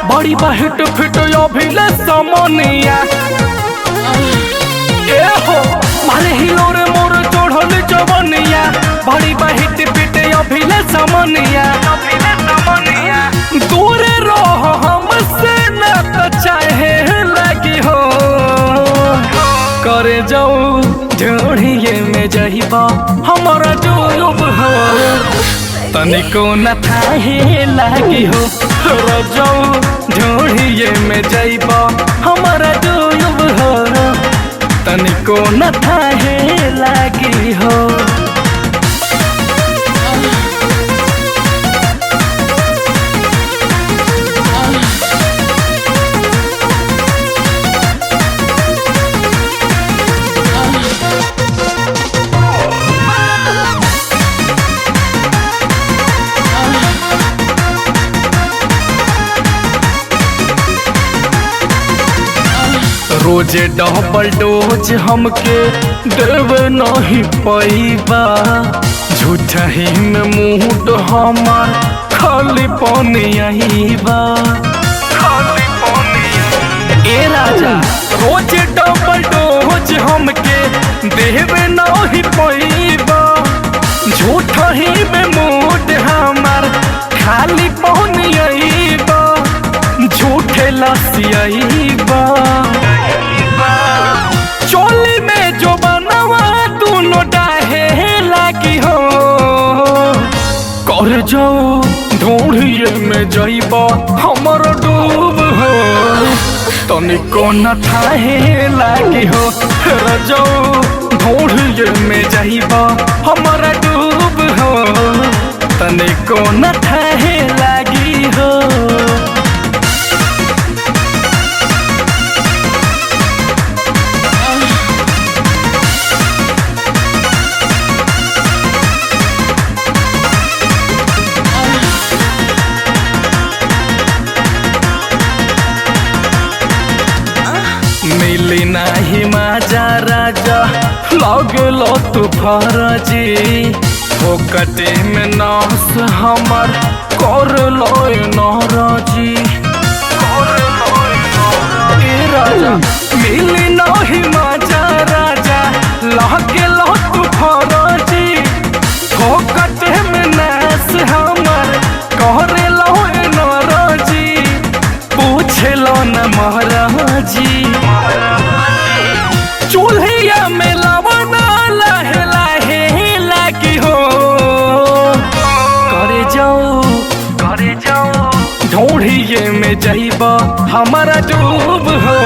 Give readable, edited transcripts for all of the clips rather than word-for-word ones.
बड़ी बाहिट फिट अभिले समनिया ए हो मारे हिलो रे मोर चढ़ल जवनिया बड़ी बाहिट फिट अभिले समनिया दूर रह हमसे न तो चाहे लगी हो करे जाऊ ढूढ़िए में जहिबा हमारा डूब हो तनिको न थाहे लागी हो जाऊ ढूढ़िए में जइबा हमारा डूब हो तनिको न थाहे लागी हो। रोजे डबल डोज हमके देव नहीं पैबा झूठा ही में मूड हमार खाली पनियाबा ए राजा रोजे डबल डोज हमके देव नहीं पैबा झूठा ही में मूड हमार खाली पनियाबा झूठे लसियाबा चोली में जो बनवा दोनों डाहे लागी हो कर जाओ ढूढ़िए में जइबा हमर डूब हो तनिको न थाहे लागी हो जाओ ढूढ़िए में जइबा हमर डूब हो तनिको न थाहे लागी हो। मिली नाही माजा राजा लगलो तू फरजी फोकटे में नास हमर कर लो नरजी राजा मिली नाही माजा राजा लगलो तू फरजी फोकटे में नास हमर कर लो नरजी पूछे लो न महाराजी चूल्हिया में लवना लहे लहे लागी हो करे जाओ ढूढ़िए में जइबा हमारा डूब हो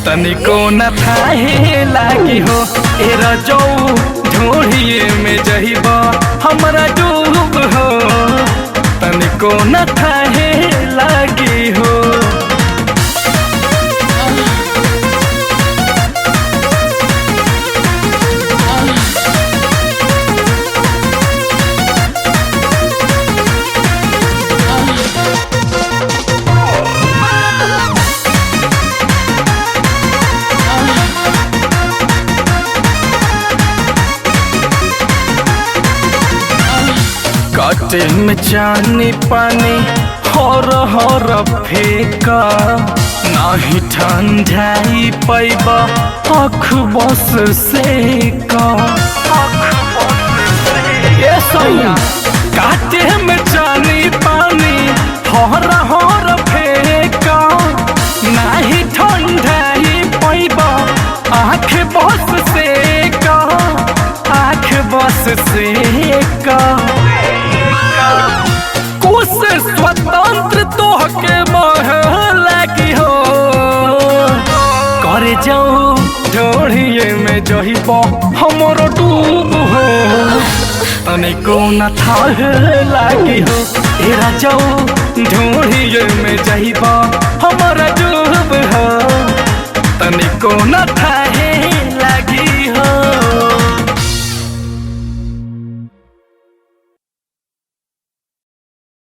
तनिको न थाहे लागी हो ए रजऊ ढूढ़िए में जइबा हमारा डूब हो तनिको न थाहे लागी हो। काटे में चानी पानी हर हर फेंका नाही ठंडाई पैबा आँख बस सेका ये सैया काटे में चानी पानी हर हर फेंका नाही ठंडाई पैबा आँख बस सेका आँख बस सेका स्वतंत्र तो के लागी हो करे जाओ ढूढ़िए में जइबा हमरो डूब हो तनिको न थाहे लागी हो एरा जाओ ढूढ़िए में जइबा हमारा डूब हो तनिको न थाहे